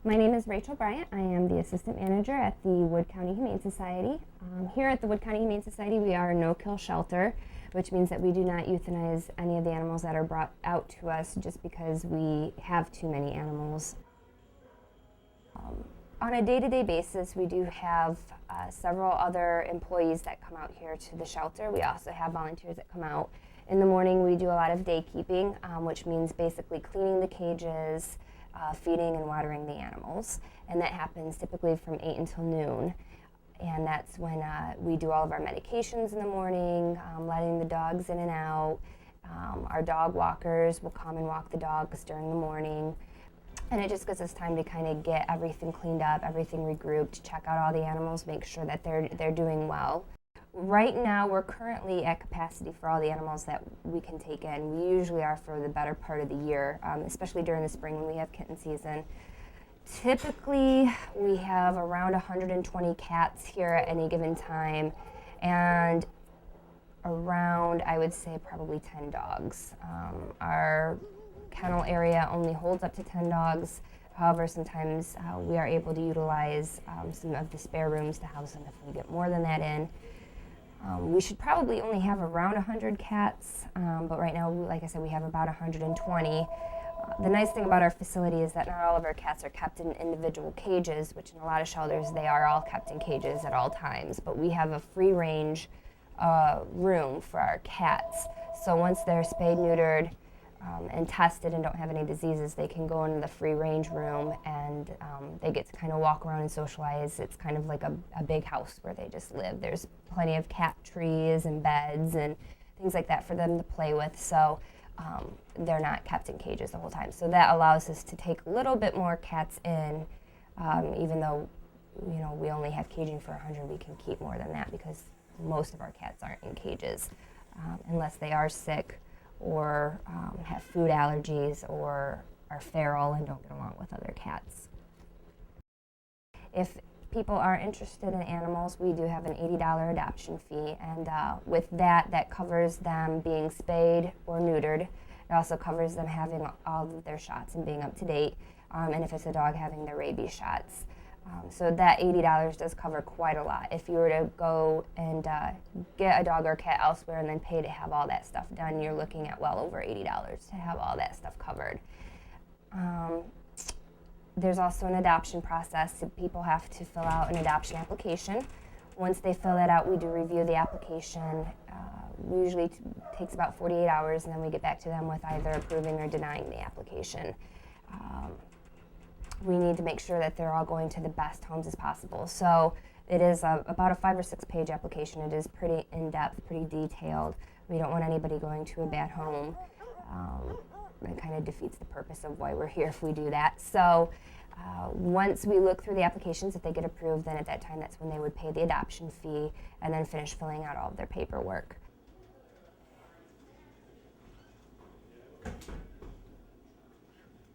My name is Rachel Bryant. I am the assistant manager at the Wood County Humane Society. Here at the Wood County Humane Society, we are a no-kill shelter, which means that we do not euthanize any of the animals that are brought out to us just because we have too many animals. On a day-to-day basis, we do have several other employees that come out here to the shelter. We also have volunteers that come out. In the morning, we do a lot of day keeping, which means basically cleaning the cages, feeding and watering the animals, and that happens typically from 8 until noon. And that's when we do all of our medications in the morning, letting the dogs in and out. Our dog walkers will come and walk the dogs during the morning. And it just gives us time to kind of get everything cleaned up, everything regrouped, check out all the animals, make sure that they're doing well. Right now, we're currently at capacity for all the animals that we can take in. We usually are for the better part of the year, especially during the spring when we have kitten season. Typically, we have around 120 cats here at any given time, and around, I would say, probably 10 dogs. Our kennel area only holds up to 10 dogs. However, sometimes we are able to utilize some of the spare rooms to house them if we get more than that in. We should probably only have around 100 cats, but right now, like I said, we have about 120. The nice thing about our facility is that not all of our cats are kept in individual cages, which in a lot of shelters, they are all kept in cages at all times, but we have a free range room for our cats. So once they're spayed, neutered, and tested and don't have any diseases, they can go into the free range room and they get to kind of walk around and socialize. It's kind of like a big house where they just live. There's plenty of cat trees and beds and things like that for them to play with, so they're not kept in cages the whole time. So that allows us to take a little bit more cats in, even though we only have caging for 100, we can keep more than that because most of our cats aren't in cages unless they are sick or have food allergies or are feral and don't get along with other cats. If people are interested in animals, we do have an $80 adoption fee, and with that covers them being spayed or neutered. It also covers them having all of their shots and being up to date, and if it's a dog, having their rabies shots. So that $80 does cover quite a lot. If you were to go and get a dog or a cat elsewhere and then pay to have all that stuff done, you're looking at well over $80 to have all that stuff covered. There's also an adoption process. So people have to fill out an adoption application. Once they fill that out, we do review the application. Usually takes about 48 hours, and then we get back to them with either approving or denying the application. We need to make sure that they're all going to the best homes as possible. So it is about a 5 or 6 page application. It is pretty in-depth, pretty detailed. We don't want anybody going to a bad home. It kind of defeats the purpose of why we're here if we do that. So once we look through the applications, if they get approved, then at that time, that's when they would pay the adoption fee and then finish filling out all of their paperwork.